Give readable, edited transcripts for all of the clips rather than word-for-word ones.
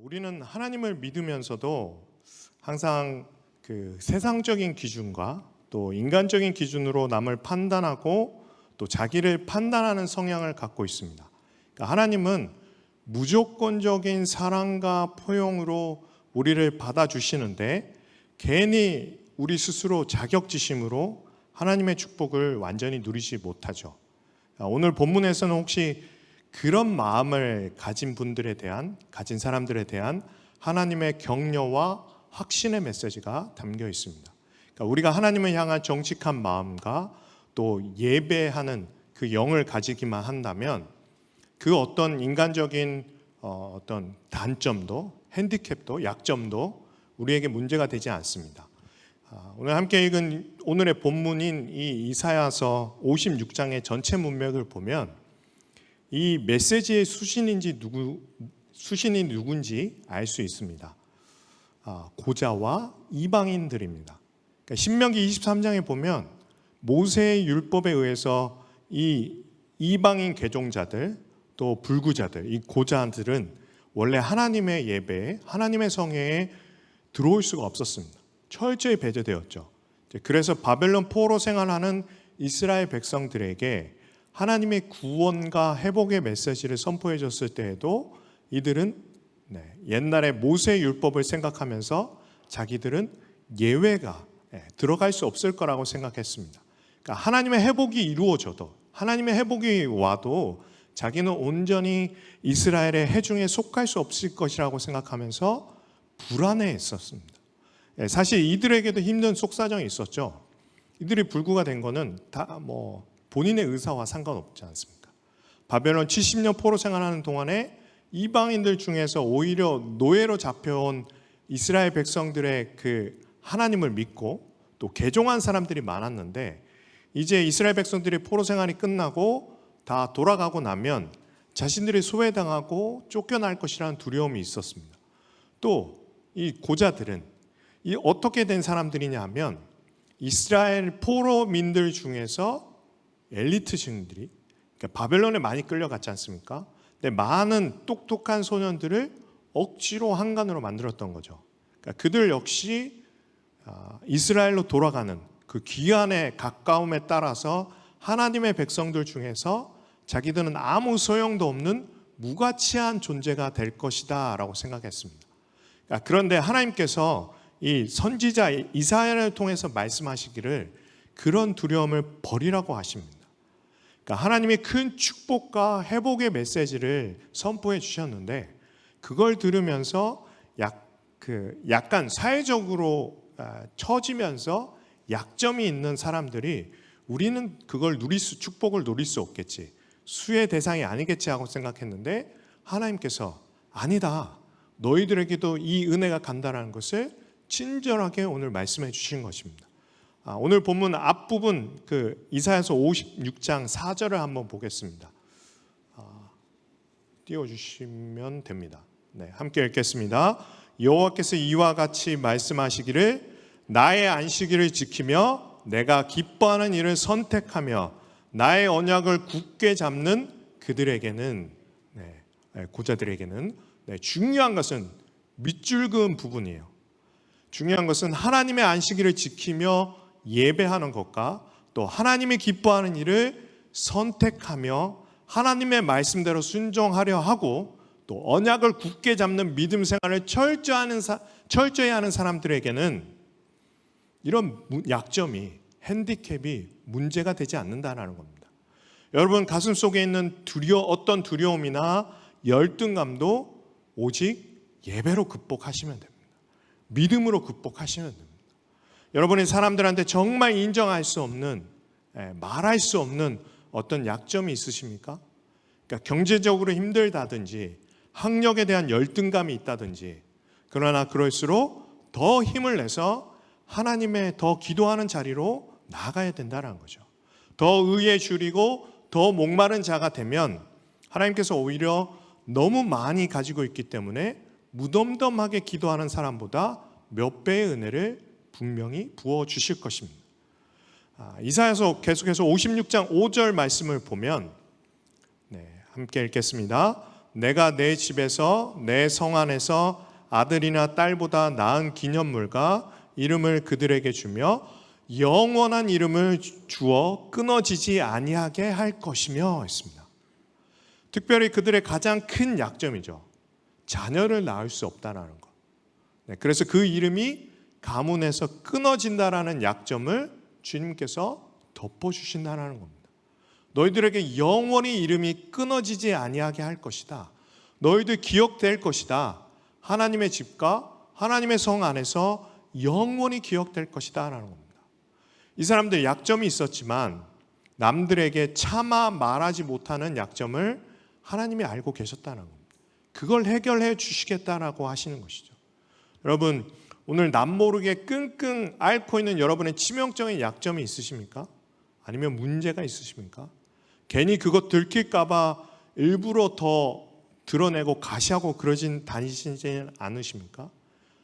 우리는 하나님을 믿으면서도 항상 그 세상적인 기준과 또 인간적인 기준으로 남을 판단하고 또 자기를 판단하는 성향을 갖고 있습니다. 그러니까 하나님은 무조건적인 사랑과 포용으로 우리를 받아주시는데 괜히 우리 스스로 자격지심으로 하나님의 축복을 완전히 누리지 못하죠. 오늘 본문에서는 혹시 그런 마음을 가진 사람들에 대한 하나님의 격려와 확신의 메시지가 담겨 있습니다. 그러니까 우리가 하나님을 향한 정직한 마음과 또 예배하는 그 영을 가지기만 한다면 그 어떤 인간적인 어떤 단점도 핸디캡도 약점도 우리에게 문제가 되지 않습니다. 오늘 함께 읽은 오늘의 본문인 이 이사야서 56장의 전체 문맥을 보면 이 메시지의 수신이 누군지 알 수 있습니다. 고자와 이방인들입니다. 그러니까 신명기 23장에 보면 모세의 율법에 의해서 이 이방인 개종자들 또 불구자들, 이 고자들은 원래 하나님의 예배에 하나님의 성회에 들어올 수가 없었습니다. 철저히 배제되었죠. 그래서 바벨론 포로 생활하는 이스라엘 백성들에게 하나님의 구원과 회복의 메시지를 선포해 줬을 때에도 이들은 옛날에 모세의 율법을 생각하면서 자기들은 예외가 들어갈 수 없을 거라고 생각했습니다. 그러니까 하나님의 회복이 이루어져도 하나님의 회복이 와도 자기는 온전히 이스라엘의 회중에 속할 수 없을 것이라고 생각하면서 불안해했었습니다. 사실 이들에게도 힘든 속사정이 있었죠. 이들이 불구가 된 거는 다 본인의 의사와 상관없지 않습니까? 바벨론 70년 포로 생활하는 동안에 이방인들 중에서 오히려 노예로 잡혀온 이스라엘 백성들의 그 하나님을 믿고 또 개종한 사람들이 많았는데 이제 이스라엘 백성들이 포로 생활이 끝나고 다 돌아가고 나면 자신들이 소외당하고 쫓겨날 것이라는 두려움이 있었습니다. 또 이 고자들은 이 어떻게 된 사람들이냐 하면 이스라엘 포로민들 중에서 엘리트층들이 그러니까 바벨론에 많이 끌려갔지 않습니까? 근데 많은 똑똑한 소년들을 억지로 한간으로 만들었던 거죠. 그러니까 그들 역시 이스라엘로 돌아가는 그 귀환의 가까움에 따라서 하나님의 백성들 중에서 자기들은 아무 소용도 없는 무가치한 존재가 될 것이다 라고 생각했습니다. 그런데 하나님께서 이 선지자 이사야를 통해서 말씀하시기를 그런 두려움을 버리라고 하십니다. 그러니까 하나님이 큰 축복과 회복의 메시지를 선포해 주셨는데 그걸 들으면서 약간 사회적으로 처지면서 약점이 있는 사람들이 우리는 그걸 축복을 누릴 수 없겠지, 수의 대상이 아니겠지 하고 생각했는데 하나님께서 아니다, 너희들에게도 이 은혜가 간다라는 것을 친절하게 오늘 말씀해 주신 것입니다. 오늘 본문 앞부분 그 이사야서 56장 4절을 한번 보겠습니다. 띄워주시면 됩니다. 함께 읽겠습니다. 여호와께서 이와 같이 말씀하시기를 나의 안식일을 지키며 내가 기뻐하는 일을 선택하며 나의 언약을 굳게 잡는 그들에게는 고자들에게는 중요한 것은 밑줄 그은 부분이에요. 중요한 것은 하나님의 안식일을 지키며 예배하는 것과 또 하나님이 기뻐하는 일을 선택하며 하나님의 말씀대로 순종하려 하고 또 언약을 굳게 잡는 믿음 생활을 철저히 하는 사람들에게는 이런 약점이, 핸디캡이 문제가 되지 않는다는 겁니다. 여러분 가슴 속에 있는 어떤 두려움이나 열등감도 오직 예배로 극복하시면 됩니다. 믿음으로 극복하시면 됩니다. 여러분이 사람들한테 정말 인정할 수 없는, 말할 수 없는 어떤 약점이 있으십니까? 그러니까 경제적으로 힘들다든지 학력에 대한 열등감이 있다든지, 그러나 그럴수록 더 힘을 내서 하나님의 더 기도하는 자리로 나아가야 된다는 거죠. 더 의에 줄이고 더 목마른 자가 되면 하나님께서 오히려 너무 많이 가지고 있기 때문에 무덤덤하게 기도하는 사람보다 몇 배의 은혜를 분명히 부어주실 것입니다. 이사야서 계속해서 56장 5절 말씀을 보면 함께 읽겠습니다. 내가 내 집에서 내 성 안에서 아들이나 딸보다 나은 기념물과 이름을 그들에게 주며 영원한 이름을 주어 끊어지지 아니하게 할 것이며 했습니다. 특별히 그들의 가장 큰 약점이죠. 자녀를 낳을 수 없다는 것. 그래서 그 이름이 가문에서 끊어진다라는 약점을 주님께서 덮어주신다는 겁니다. 너희들에게 영원히 이름이 끊어지지 아니하게 할 것이다. 너희들 기억될 것이다. 하나님의 집과 하나님의 성 안에서 영원히 기억될 것이다 라는 겁니다. 이 사람들 약점이 있었지만 남들에게 차마 말하지 못하는 약점을 하나님이 알고 계셨다는 겁니다. 그걸 해결해 주시겠다라고 하시는 것이죠. 여러분, 오늘 남모르게 끙끙 앓고 있는 여러분의 치명적인 약점이 있으십니까? 아니면 문제가 있으십니까? 괜히 그것 들킬까 봐 일부러 더 드러내고 가시하고 다니시지 않으십니까?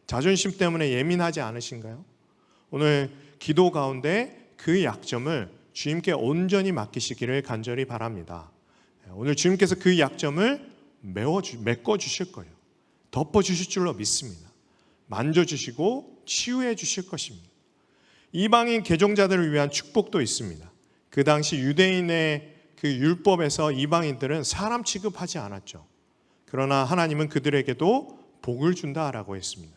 자존심 때문에 예민하지 않으신가요? 오늘 기도 가운데 그 약점을 주님께 온전히 맡기시기를 간절히 바랍니다. 오늘 주님께서 그 약점을 메꿔주실 거예요. 덮어주실 줄로 믿습니다. 만져주시고 치유해 주실 것입니다. 이방인 개종자들을 위한 축복도 있습니다. 그 당시 유대인의 그 율법에서 이방인들은 사람 취급하지 않았죠. 그러나 하나님은 그들에게도 복을 준다라고 했습니다.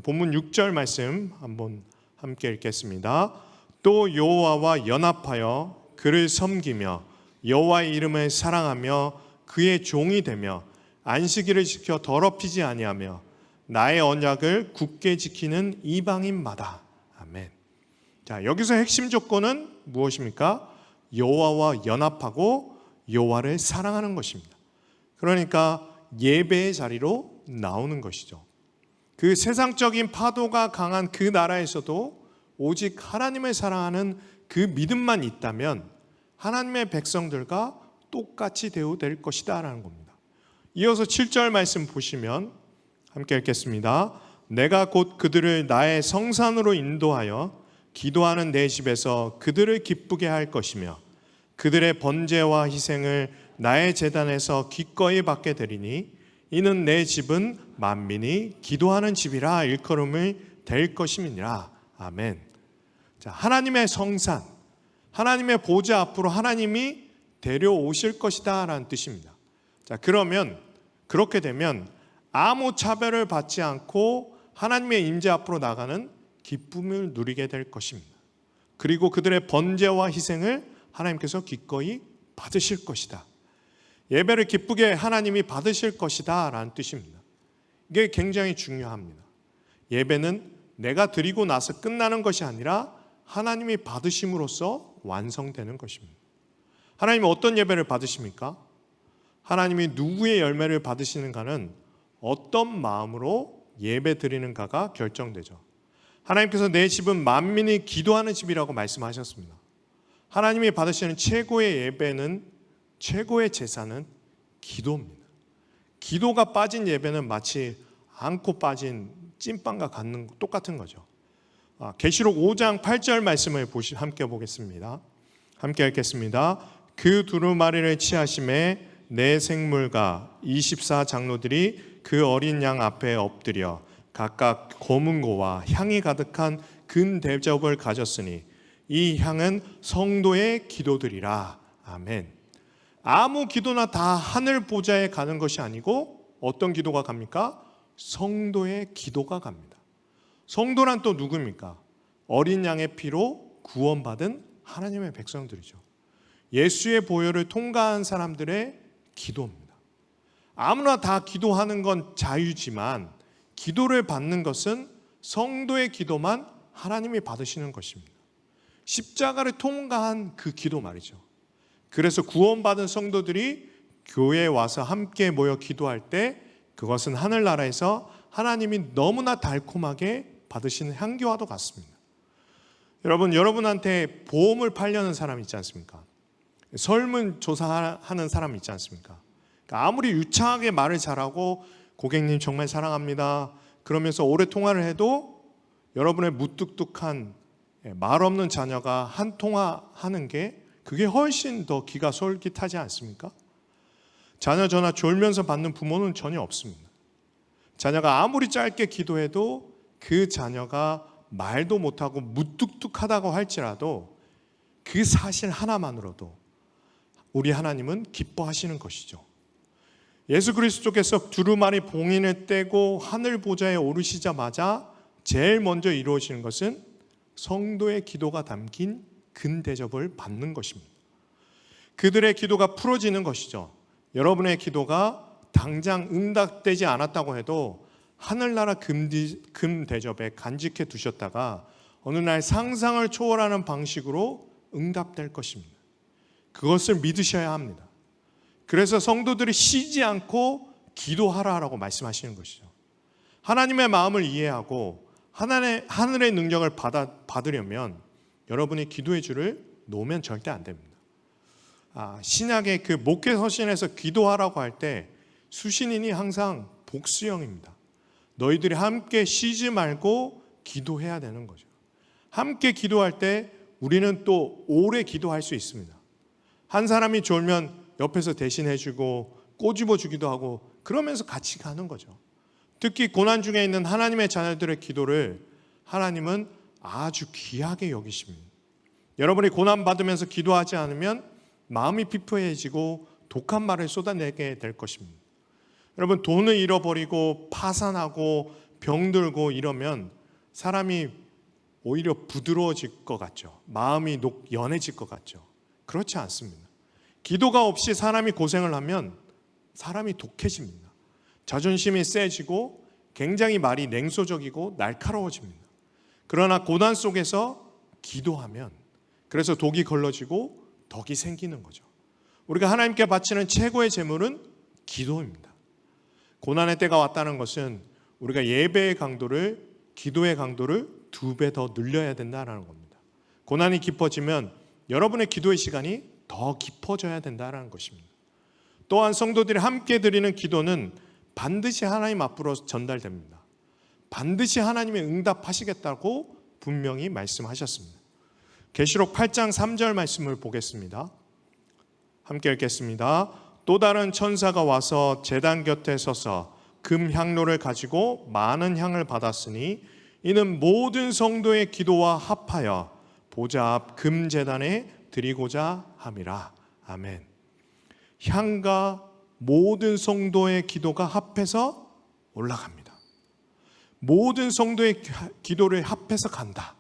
본문 6절 말씀 한번 함께 읽겠습니다. 또 여호와와 연합하여 그를 섬기며 여호와의 이름을 사랑하며 그의 종이 되며 안식일을 지켜 더럽히지 아니하며 나의 언약을 굳게 지키는 이방인마다. 아멘. 자, 여기서 핵심 조건은 무엇입니까? 여호와와 연합하고 여호와를 사랑하는 것입니다. 그러니까 예배의 자리로 나오는 것이죠. 그 세상적인 파도가 강한 그 나라에서도 오직 하나님을 사랑하는 그 믿음만 있다면 하나님의 백성들과 똑같이 대우될 것이다 라는 겁니다. 이어서 7절 말씀 보시면 함께 읽겠습니다. 내가 곧 그들을 나의 성산으로 인도하여 기도하는 내 집에서 그들을 기쁘게 할 것이며 그들의 번제와 희생을 나의 제단에서 기꺼이 받게 되리니 이는 내 집은 만민이 기도하는 집이라 일컬음을 될 것임이니라. 아멘. 자, 하나님의 성산, 하나님의 보좌 앞으로 하나님이 데려오실 것이다 라는 뜻입니다. 자, 그러면 그렇게 되면 아무 차별을 받지 않고 하나님의 임재 앞으로 나가는 기쁨을 누리게 될 것입니다. 그리고 그들의 번제와 희생을 하나님께서 기꺼이 받으실 것이다. 예배를 기쁘게 하나님이 받으실 것이다 라는 뜻입니다. 이게 굉장히 중요합니다. 예배는 내가 드리고 나서 끝나는 것이 아니라 하나님이 받으심으로써 완성되는 것입니다. 하나님이 어떤 예배를 받으십니까? 하나님이 누구의 열매를 받으시는가는 어떤 마음으로 예배 드리는가가 결정되죠. 하나님께서 내 집은 만민이 기도하는 집이라고 말씀하셨습니다. 하나님이 받으시는 최고의 예배는, 최고의 제사는 기도입니다. 기도가 빠진 예배는 마치 안고 빠진 찐빵과 똑같은 거죠. 계시록 5장 8절 말씀을 함께 보겠습니다. 함께 읽겠습니다. 그 두루마리를 취하심에 내 생물과 24장로들이 그 어린 양 앞에 엎드려 각각 검은고와 향이 가득한 근 대접을 가졌으니 이 향은 성도의 기도들이라. 아멘. 아무 기도나 다 하늘 보좌에 가는 것이 아니고 어떤 기도가 갑니까? 성도의 기도가 갑니다. 성도란 또 누구입니까? 어린 양의 피로 구원받은 하나님의 백성들이죠. 예수의 보혈을 통과한 사람들의 기도입니다. 아무나 다 기도하는 건 자유지만 기도를 받는 것은 성도의 기도만 하나님이 받으시는 것입니다. 십자가를 통과한 그 기도 말이죠. 그래서 구원받은 성도들이 교회에 와서 함께 모여 기도할 때 그것은 하늘나라에서 하나님이 너무나 달콤하게 받으시는 향기와도 같습니다. 여러분한테 보험을 팔려는 사람 있지 않습니까? 설문조사하는 사람 있지 않습니까? 아무리 유창하게 말을 잘하고 고객님 정말 사랑합니다 그러면서 오래 통화를 해도 여러분의 무뚝뚝한 말 없는 자녀가 한 통화하는 게 그게 훨씬 더 귀가 솔깃하지 않습니까? 자녀 전화 졸면서 받는 부모는 전혀 없습니다. 자녀가 아무리 짧게 기도해도 그 자녀가 말도 못하고 무뚝뚝하다고 할지라도 그 사실 하나만으로도 우리 하나님은 기뻐하시는 것이죠. 예수 그리스도께서 두루마리 봉인을 떼고 하늘 보좌에 오르시자마자 제일 먼저 이루어지는 것은 성도의 기도가 담긴 근대접을 받는 것입니다. 그들의 기도가 풀어지는 것이죠. 여러분의 기도가 당장 응답되지 않았다고 해도 하늘나라 금대접에 간직해 두셨다가 어느 날 상상을 초월하는 방식으로 응답될 것입니다. 그것을 믿으셔야 합니다. 그래서 성도들이 쉬지 않고 기도하라라고 말씀하시는 것이죠. 하나님의 마음을 이해하고 하늘의 능력을 받으려면 여러분이 기도의 줄을 놓으면 절대 안 됩니다. 신약의 그 목회 서신에서 기도하라고 할 때 수신인이 항상 복수형입니다. 너희들이 함께 쉬지 말고 기도해야 되는 거죠. 함께 기도할 때 우리는 또 오래 기도할 수 있습니다. 한 사람이 졸면 옆에서 대신해주고 꼬집어 주기도 하고 그러면서 같이 가는 거죠. 특히 고난 중에 있는 하나님의 자녀들의 기도를 하나님은 아주 귀하게 여기십니다. 여러분이 고난받으면서 기도하지 않으면 마음이 피폐해지고 독한 말을 쏟아내게 될 것입니다. 여러분, 돈을 잃어버리고 파산하고 병들고 이러면 사람이 오히려 부드러워질 것 같죠. 마음이 연해질 것 같죠. 그렇지 않습니다. 기도가 없이 사람이 고생을 하면 사람이 독해집니다. 자존심이 세지고 굉장히 말이 냉소적이고 날카로워집니다. 그러나 고난 속에서 기도하면 그래서 독이 걸러지고 덕이 생기는 거죠. 우리가 하나님께 바치는 최고의 제물은 기도입니다. 고난의 때가 왔다는 것은 우리가 예배의 강도를, 기도의 강도를 2배 더 늘려야 된다는 겁니다. 고난이 깊어지면 여러분의 기도의 시간이 더 깊어져야 된다는 것입니다. 또한 성도들이 함께 드리는 기도는 반드시 하나님 앞으로 전달됩니다. 반드시 하나님이 응답하시겠다고 분명히 말씀하셨습니다. 계시록 8장 3절 말씀을 보겠습니다. 함께 읽겠습니다. 또 다른 천사가 와서 제단 곁에 서서 금 향로를 가지고 많은 향을 받았으니 이는 모든 성도의 기도와 합하여 보좌 앞 금 제단에 드리고자 함이라. 아멘. 향과 모든 성도의 기도가 합해서 올라갑니다. 모든 성도의 기도를 합해서 간다.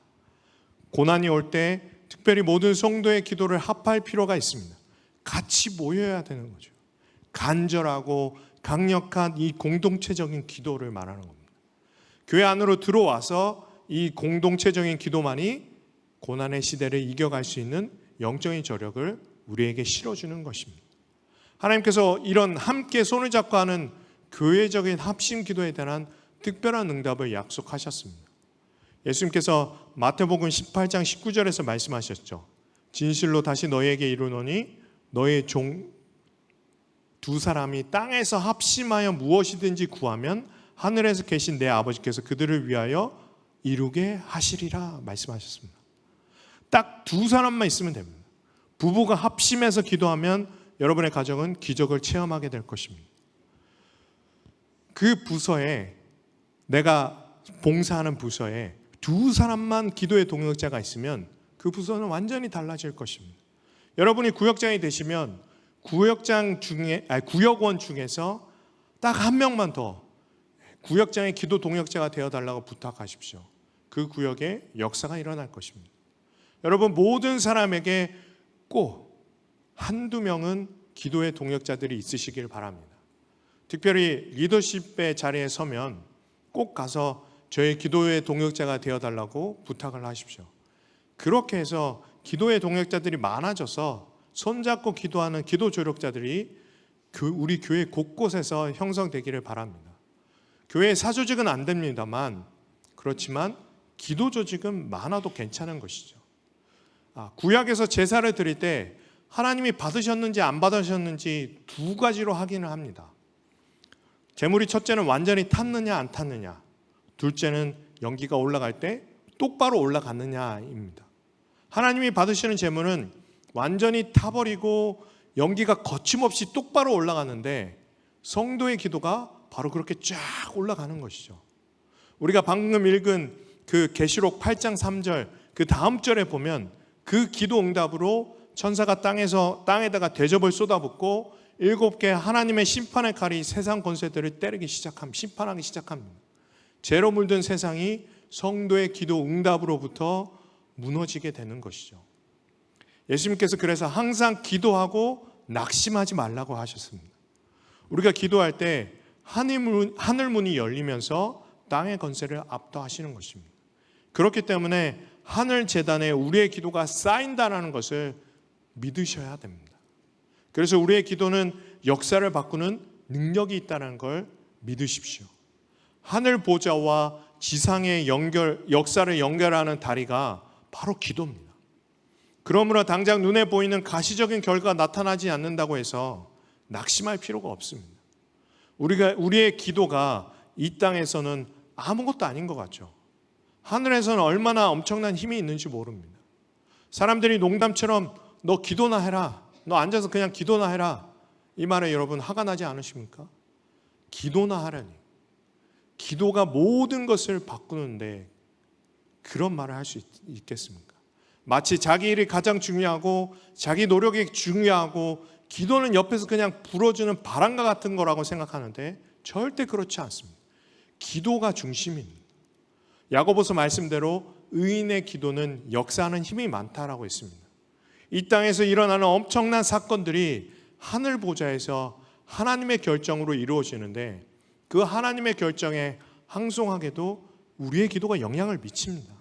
고난이 올 때 특별히 모든 성도의 기도를 합할 필요가 있습니다. 같이 모여야 되는 거죠. 간절하고 강력한 이 공동체적인 기도를 말하는 겁니다. 교회 안으로 들어와서 이 공동체적인 기도만이 고난의 시대를 이겨갈 수 있는 영적인 저력을 우리에게 실어주는 것입니다. 하나님께서 이런 함께 손을 잡고 하는 교회적인 합심 기도에 대한 특별한 응답을 약속하셨습니다. 예수님께서 마태복음 18장 19절에서 말씀하셨죠. 진실로 다시 너희에게 이르노니 너희 종 두 사람이 땅에서 합심하여 무엇이든지 구하면 하늘에서 계신 내 아버지께서 그들을 위하여 이루게 하시리라 말씀하셨습니다. 딱 2사람만 있으면 됩니다. 부부가 합심해서 기도하면 여러분의 가정은 기적을 체험하게 될 것입니다. 그 부서에, 내가 봉사하는 부서에 2사람만 기도의 동역자가 있으면 그 부서는 완전히 달라질 것입니다. 여러분이 구역장이 되시면 구역원 중에서 딱 1명만 더 구역장의 기도 동역자가 되어달라고 부탁하십시오. 그 구역에 역사가 일어날 것입니다. 여러분, 모든 사람에게 꼭 1-2명은 기도의 동역자들이 있으시길 바랍니다. 특별히 리더십의 자리에 서면 꼭 가서 저의 기도의 동역자가 되어달라고 부탁을 하십시오. 그렇게 해서 기도의 동역자들이 많아져서 손잡고 기도하는 기도 조력자들이 우리 교회 곳곳에서 형성되기를 바랍니다. 교회 사조직은 안 됩니다만, 그렇지만 기도 조직은 많아도 괜찮은 것이죠. 구약에서 제사를 드릴 때 하나님이 받으셨는지 안 받으셨는지 2가지로 확인을 합니다. 제물이 첫째는 완전히 탔느냐 안 탔느냐, 둘째는 연기가 올라갈 때 똑바로 올라갔느냐입니다. 하나님이 받으시는 제물은 완전히 타버리고 연기가 거침없이 똑바로 올라가는데 성도의 기도가 바로 그렇게 쫙 올라가는 것이죠. 우리가 방금 읽은 그 계시록 8장 3절 그 다음 절에 보면 그 기도 응답으로 천사가 땅에다가 대접을 쏟아붓고 7개 하나님의 심판의 칼이 세상 권세들을 때리기 시작합니다. 심판하기 시작합니다. 죄로 물든 세상이 성도의 기도 응답으로부터 무너지게 되는 것이죠. 예수님께서 그래서 항상 기도하고 낙심하지 말라고 하셨습니다. 우리가 기도할 때 하늘문이 열리면서 땅의 권세를 압도하시는 것입니다. 그렇기 때문에 하늘 재단에 우리의 기도가 쌓인다는 것을 믿으셔야 됩니다. 그래서 우리의 기도는 역사를 바꾸는 능력이 있다는 걸 믿으십시오. 하늘 보좌와 지상의 역사를 연결하는 다리가 바로 기도입니다. 그러므로 당장 눈에 보이는 가시적인 결과가 나타나지 않는다고 해서 낙심할 필요가 없습니다. 우리의 기도가 이 땅에서는 아무것도 아닌 것 같죠. 하늘에서는 얼마나 엄청난 힘이 있는지 모릅니다. 사람들이 농담처럼 너 기도나 해라, 너 앉아서 그냥 기도나 해라, 이 말에 여러분 화가 나지 않으십니까? 기도나 하라니. 기도가 모든 것을 바꾸는데 그런 말을 할 수 있겠습니까? 마치 자기 일이 가장 중요하고 자기 노력이 중요하고 기도는 옆에서 그냥 불어주는 바람과 같은 거라고 생각하는데 절대 그렇지 않습니다. 기도가 중심입니다. 야고보서 말씀대로 의인의 기도는 역사하는 힘이 많다라고 했습니다. 이 땅에서 일어나는 엄청난 사건들이 하늘 보좌에서 하나님의 결정으로 이루어지는데 그 하나님의 결정에 항송하게도 우리의 기도가 영향을 미칩니다.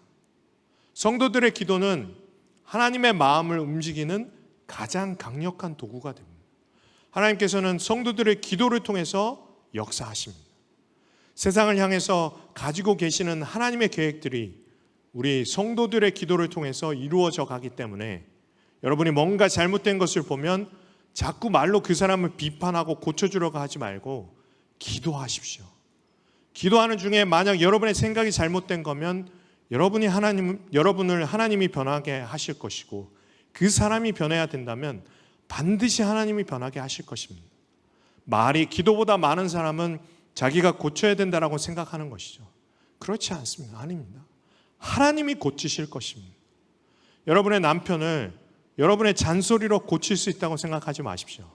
성도들의 기도는 하나님의 마음을 움직이는 가장 강력한 도구가 됩니다. 하나님께서는 성도들의 기도를 통해서 역사하십니다. 세상을 향해서 가지고 계시는 하나님의 계획들이 우리 성도들의 기도를 통해서 이루어져 가기 때문에 여러분이 뭔가 잘못된 것을 보면 자꾸 말로 그 사람을 비판하고 고쳐주려고 하지 말고 기도하십시오. 기도하는 중에 만약 여러분의 생각이 잘못된 거면 여러분을 하나님이 변하게 하실 것이고 그 사람이 변해야 된다면 반드시 하나님이 변하게 하실 것입니다. 말이 기도보다 많은 사람은 자기가 고쳐야 된다라고 생각하는 것이죠. 그렇지 않습니다. 아닙니다. 하나님이 고치실 것입니다. 여러분의 남편을 여러분의 잔소리로 고칠 수 있다고 생각하지 마십시오.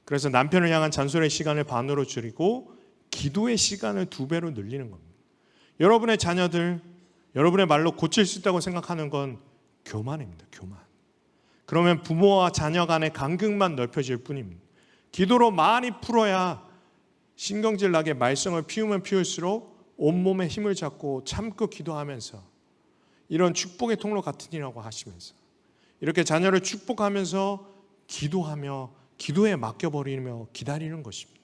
그래서 남편을 향한 잔소리의 시간을 반으로 줄이고 기도의 시간을 2배로 늘리는 겁니다. 여러분의 자녀들 여러분의 말로 고칠 수 있다고 생각하는 건 교만입니다. 교만. 그러면 부모와 자녀 간의 간극만 넓혀질 뿐입니다. 기도로 많이 풀어야 신경질 나게 말썽을 피우면 피울수록 온몸에 힘을 잡고 참고 기도하면서 이런 축복의 통로 같은 이라고 하시면서 이렇게 자녀를 축복하면서 기도하며 기도에 맡겨버리며 기다리는 것입니다.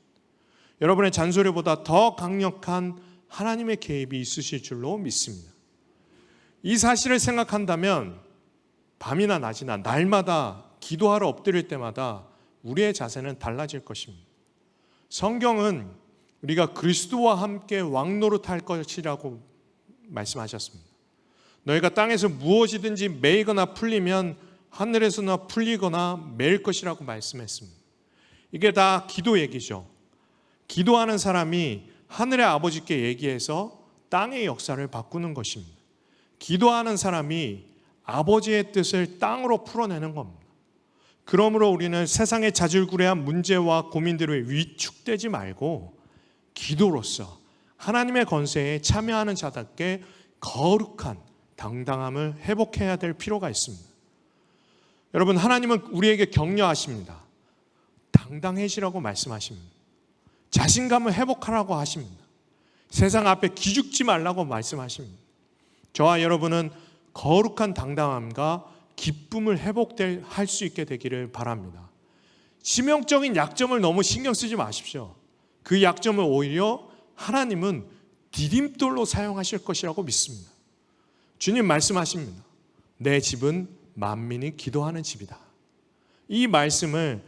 여러분의 잔소리보다 더 강력한 하나님의 개입이 있으실 줄로 믿습니다. 이 사실을 생각한다면 밤이나 낮이나 날마다 기도하러 엎드릴 때마다 우리의 자세는 달라질 것입니다. 성경은 우리가 그리스도와 함께 왕노릇할 것이라고 말씀하셨습니다. 너희가 땅에서 무엇이든지 매이거나 풀리면 하늘에서나 풀리거나 매일 것이라고 말씀했습니다. 이게 다 기도 얘기죠. 기도하는 사람이 하늘의 아버지께 얘기해서 땅의 역사를 바꾸는 것입니다. 기도하는 사람이 아버지의 뜻을 땅으로 풀어내는 겁니다. 그러므로 우리는 세상의 자질구레한 문제와 고민들을 위축되지 말고 기도로서 하나님의 권세에 참여하는 자답게 거룩한 당당함을 회복해야 될 필요가 있습니다. 여러분, 하나님은 우리에게 격려하십니다. 당당해지라고 말씀하십니다. 자신감을 회복하라고 하십니다. 세상 앞에 기죽지 말라고 말씀하십니다. 저와 여러분은 거룩한 당당함과 기쁨을 회복할 수 있게 되기를 바랍니다. 치명적인 약점을 너무 신경 쓰지 마십시오. 그 약점을 오히려 하나님은 디딤돌로 사용하실 것이라고 믿습니다. 주님 말씀하십니다. 내 집은 만민이 기도하는 집이다. 이 말씀을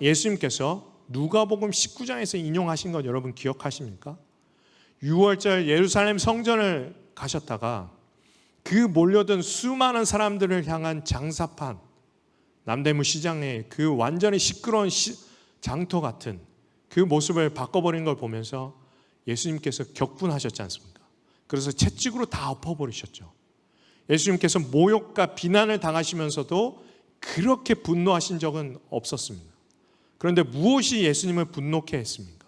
예수님께서 누가복음 19장에서 인용하신 것 여러분 기억하십니까? 6월절 예루살렘 성전을 가셨다가 그 몰려든 수많은 사람들을 향한 장사판, 남대문 시장의 그 완전히 시끄러운 장터 같은 그 모습을 바꿔버린 걸 보면서 예수님께서 격분하셨지 않습니까? 그래서 채찍으로 다 엎어버리셨죠. 예수님께서 모욕과 비난을 당하시면서도 그렇게 분노하신 적은 없었습니다. 그런데 무엇이 예수님을 분노케 했습니까?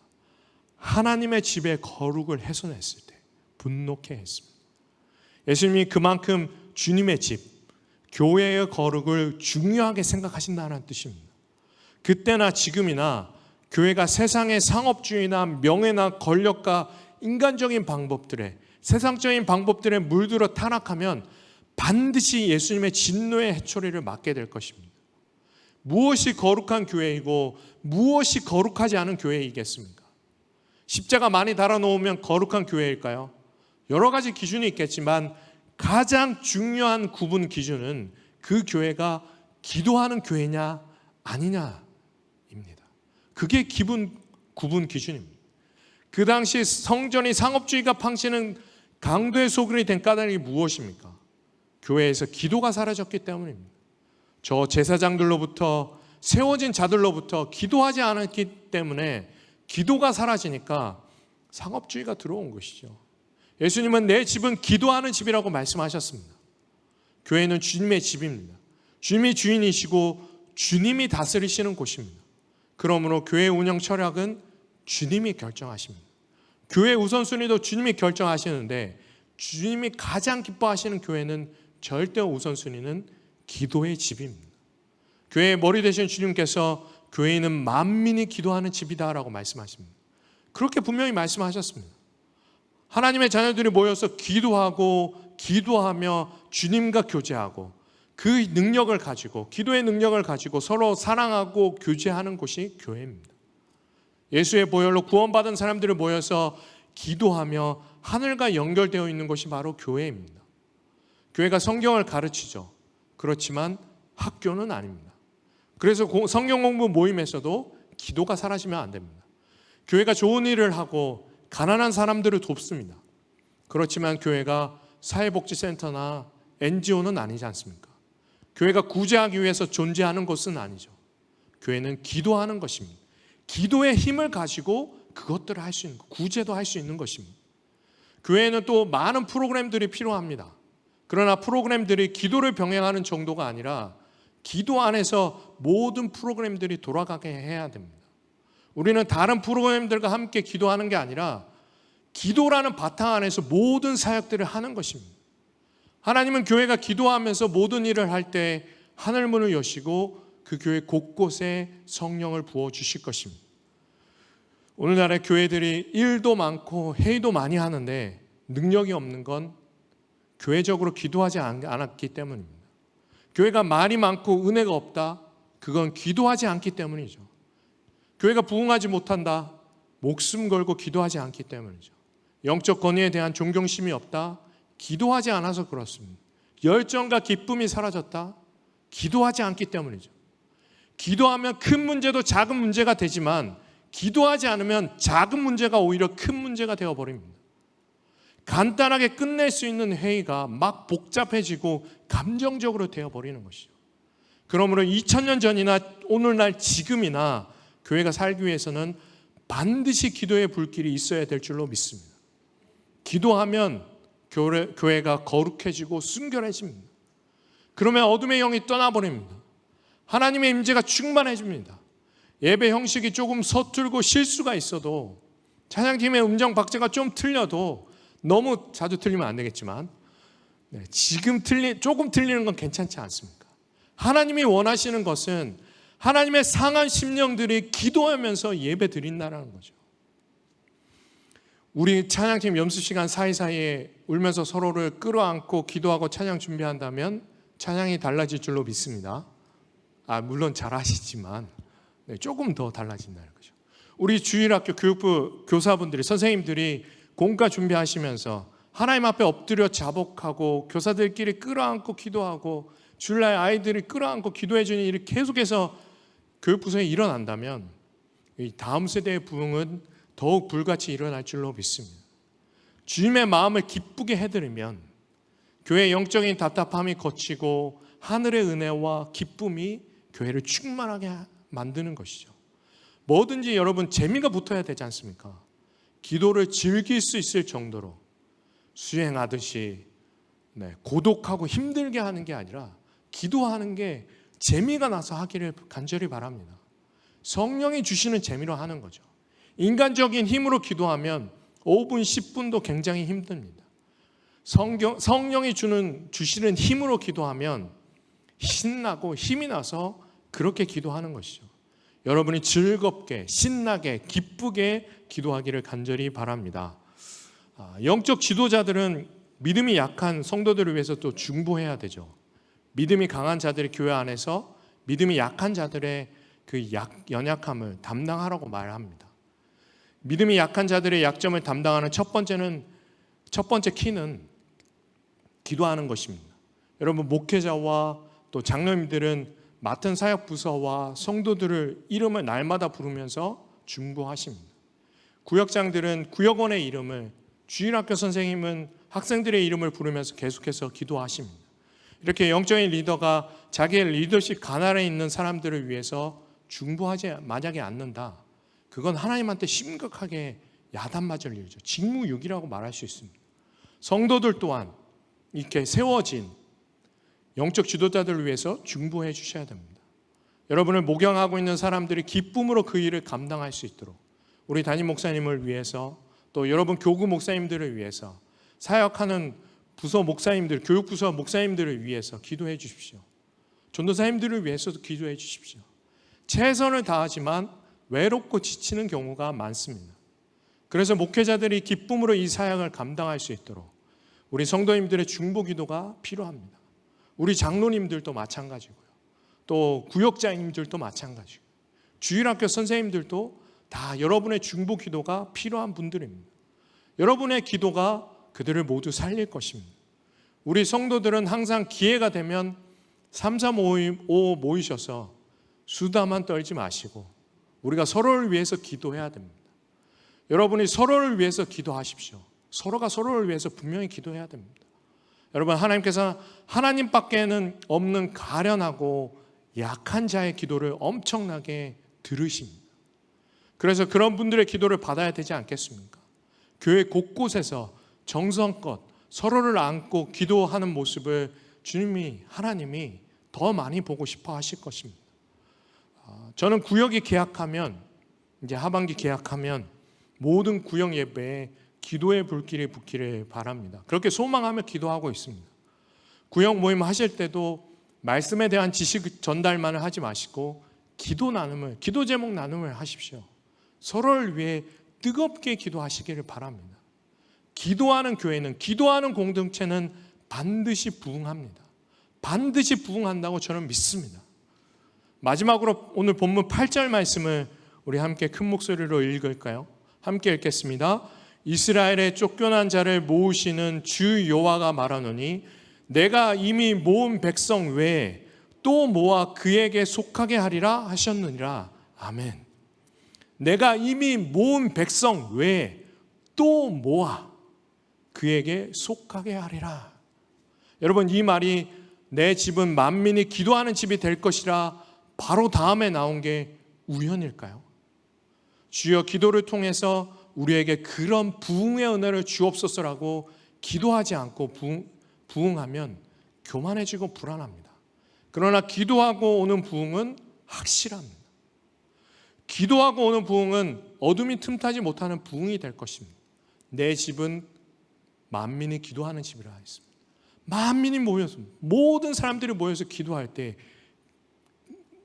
하나님의 집의 거룩을 훼손했을 때 분노케 했습니다. 예수님이 그만큼 주님의 집, 교회의 거룩을 중요하게 생각하신다는 뜻입니다. 그때나 지금이나 교회가 세상의 상업주의나 명예나 권력과 인간적인 방법들에, 세상적인 방법들에 물들어 타락하면 반드시 예수님의 진노의 해초리를 맞게 될 것입니다. 무엇이 거룩한 교회이고 무엇이 거룩하지 않은 교회이겠습니까? 십자가 많이 달아놓으면 거룩한 교회일까요? 여러 가지 기준이 있겠지만 가장 중요한 구분 기준은 그 교회가 기도하는 교회냐 아니냐입니다. 그게 구분 기준입니다. 그 당시 성전이 상업주의가 팡치는 강도의 소굴이 된 까닭이 무엇입니까? 교회에서 기도가 사라졌기 때문입니다. 저 제사장들로부터 세워진 자들로부터 기도하지 않았기 때문에 기도가 사라지니까 상업주의가 들어온 것이죠. 예수님은 내 집은 기도하는 집이라고 말씀하셨습니다. 교회는 주님의 집입니다. 주님이 주인이시고 주님이 다스리시는 곳입니다. 그러므로 교회 운영 철학은 주님이 결정하십니다. 교회 우선순위도 주님이 결정하시는데 주님이 가장 기뻐하시는 교회는 절대 우선순위는 기도의 집입니다. 교회의 머리 되신 주님께서 교회는 만민이 기도하는 집이다라고 말씀하십니다. 그렇게 분명히 말씀하셨습니다. 하나님의 자녀들이 모여서 기도하며 주님과 교제하고 그 능력을 가지고, 기도의 능력을 가지고 서로 사랑하고 교제하는 곳이 교회입니다. 예수의 보혈로 구원받은 사람들이 모여서 기도하며 하늘과 연결되어 있는 것이 바로 교회입니다. 교회가 성경을 가르치죠. 그렇지만 학교는 아닙니다. 그래서 성경 공부 모임에서도 기도가 사라지면 안 됩니다. 교회가 좋은 일을 하고 가난한 사람들을 돕습니다. 그렇지만 교회가 사회복지센터나 NGO는 아니지 않습니까? 교회가 구제하기 위해서 존재하는 것은 아니죠. 교회는 기도하는 것입니다. 기도의 힘을 가지고 그것들을 할 수 있는 것, 구제도 할 수 있는 것입니다. 교회는 또 많은 프로그램들이 필요합니다. 그러나 프로그램들이 기도를 병행하는 정도가 아니라 기도 안에서 모든 프로그램들이 돌아가게 해야 됩니다. 우리는 다른 프로그램들과 함께 기도하는 게 아니라 기도라는 바탕 안에서 모든 사역들을 하는 것입니다. 하나님은 교회가 기도하면서 모든 일을 할 때 하늘문을 여시고 그 교회 곳곳에 성령을 부어주실 것입니다. 오늘날의 교회들이 일도 많고 회의도 많이 하는데 능력이 없는 건 교회적으로 기도하지 않았기 때문입니다. 교회가 말이 많고 은혜가 없다, 그건 기도하지 않기 때문이죠. 교회가 부흥하지 못한다, 목숨 걸고 기도하지 않기 때문이죠. 영적 권위에 대한 존경심이 없다, 기도하지 않아서 그렇습니다. 열정과 기쁨이 사라졌다, 기도하지 않기 때문이죠. 기도하면 큰 문제도 작은 문제가 되지만 기도하지 않으면 작은 문제가 오히려 큰 문제가 되어버립니다. 간단하게 끝낼 수 있는 회의가 막 복잡해지고 감정적으로 되어버리는 것이죠. 그러므로 2000년 전이나 오늘날 지금이나 교회가 살기 위해서는 반드시 기도의 불길이 있어야 될 줄로 믿습니다. 기도하면 교회가 거룩해지고 순결해집니다. 그러면 어둠의 영이 떠나버립니다. 하나님의 임재가 충만해집니다. 예배 형식이 조금 서툴고 실수가 있어도, 찬양팀의 음정 박자가 좀 틀려도, 너무 자주 틀리면 안 되겠지만 지금 조금 틀리는 건 괜찮지 않습니까? 하나님이 원하시는 것은 하나님의 상한 심령들이 기도하면서 예배 드린다는 거죠. 우리 찬양팀 연습 시간 사이사이에 울면서 서로를 끌어안고 기도하고 찬양 준비한다면 찬양이 달라질 줄로 믿습니다. 물론 잘하시지만 조금 더 달라진다는 거죠. 우리 주일학교 교육부 교사분들이, 선생님들이 공과 준비하시면서 하나님 앞에 엎드려 자복하고 교사들끼리 끌어안고 기도하고 주일날 아이들이 끌어안고 기도해 주는 일이 계속해서 교육부서에 일어난다면 이 다음 세대의 부흥은 더욱 불같이 일어날 줄로 믿습니다. 주님의 마음을 기쁘게 해드리면 교회의 영적인 답답함이 거치고 하늘의 은혜와 기쁨이 교회를 충만하게 만드는 것이죠. 뭐든지 여러분 재미가 붙어야 되지 않습니까? 기도를 즐길 수 있을 정도로 수행하듯이 고독하고 힘들게 하는 게 아니라 기도하는 게 재미가 나서 하기를 간절히 바랍니다. 성령이 주시는 재미로 하는 거죠. 인간적인 힘으로 기도하면 5분, 10분도 굉장히 힘듭니다. 성령이 주시는 힘으로 기도하면 신나고 힘이 나서 그렇게 기도하는 것이죠. 여러분이 즐겁게, 신나게, 기쁘게 기도하기를 간절히 바랍니다. 영적 지도자들은 믿음이 약한 성도들을 위해서 또 중보해야 되죠. 믿음이 강한 자들이 교회 안에서 믿음이 약한 자들의 그 연약함을 담당하라고 말합니다. 믿음이 약한 자들의 약점을 담당하는 첫 번째 키는 기도하는 것입니다. 여러분, 목회자와 또 장로님들은 맡은 사역 부서와 성도들을 이름을 날마다 부르면서 중보하십니다. 구역장들은 구역원의 이름을, 주일학교 선생님은 학생들의 이름을 부르면서 계속해서 기도하십니다. 이렇게 영적인 리더가 자기의 리더십 가난에 있는 사람들을 위해서 중보하지 만약에 않는다, 그건 하나님한테 심각하게 야단맞을 일이죠. 직무유기라고 말할 수 있습니다. 성도들 또한 이렇게 세워진 영적 지도자들을 위해서 중보해 주셔야 됩니다. 여러분을 목양하고 있는 사람들이 기쁨으로 그 일을 감당할 수 있도록 우리 담임 목사님을 위해서, 또 여러분 교구 목사님들을 위해서, 사역하는 부서 목사님들, 교육부서 목사님들을 위해서 기도해 주십시오. 전도사님들을 위해서도 기도해 주십시오. 최선을 다하지만 외롭고 지치는 경우가 많습니다. 그래서 목회자들이 기쁨으로 이 사역을 감당할 수 있도록 우리 성도님들의 중보 기도가 필요합니다. 우리 장로님들도 마찬가지고요. 또 구역장님들도 마찬가지고, 주일학교 선생님들도 다 여러분의 중보 기도가 필요한 분들입니다. 여러분의 기도가 그들을 모두 살릴 것입니다. 우리 성도들은 항상 기회가 되면 335 모이셔서 수다만 떨지 마시고 우리가 서로를 위해서 기도해야 됩니다. 여러분이 서로를 위해서 기도하십시오. 서로가 서로를 위해서 분명히 기도해야 됩니다. 여러분, 하나님께서 하나님밖에는 없는 가련하고 약한 자의 기도를 엄청나게 들으십니다. 그래서 그런 분들의 기도를 받아야 되지 않겠습니까? 교회 곳곳에서 정성껏 서로를 안고 기도하는 모습을 하나님이 더 많이 보고 싶어 하실 것입니다. 저는 구역이 개학하면, 이제 하반기 개학하면 모든 구역 예배에 기도의 불길이 붙기를 바랍니다. 그렇게 소망하며 기도하고 있습니다. 구역 모임 하실 때도 말씀에 대한 지식 전달만을 하지 마시고 기도 제목 나눔을 하십시오. 서로를 위해 뜨겁게 기도하시기를 바랍니다. 기도하는 교회는, 기도하는 공동체는 반드시 부흥합니다. 반드시 부흥한다고 저는 믿습니다. 마지막으로 오늘 본문 8절 말씀을 우리 함께 큰 목소리로 읽을까요? 함께 읽겠습니다. 이스라엘의 쫓겨난 자를 모으시는 주 여호와가 말하노니 내가 이미 모은 백성 외에 또 모아 그에게 속하게 하리라 하셨느니라. 아멘. 내가 이미 모은 백성 외에 또 모아 그에게 속하게 하리라. 여러분, 이 말이 내 집은 만민이 기도하는 집이 될 것이라 바로 다음에 나온 게 우연일까요? 주여, 기도를 통해서 우리에게 그런 부흥의 은혜를 주옵소서라고 기도하지 않고 부흥하면 교만해지고 불안합니다. 그러나 기도하고 오는 부흥은 확실합니다. 기도하고 오는 부흥은 어둠이 틈타지 못하는 부흥이 될 것입니다. 내 집은 만민이 기도하는 집이라 했습니다. 만민이 모여서, 모든 사람들이 모여서 기도할 때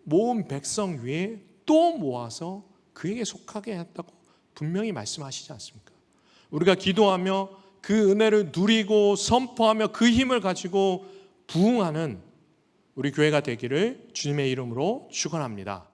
모은 백성 위에 또 모아서 그에게 속하게 했다고 분명히 말씀하시지 않습니까? 우리가 기도하며 그 은혜를 누리고 선포하며 그 힘을 가지고 부흥하는 우리 교회가 되기를 주님의 이름으로 축원합니다.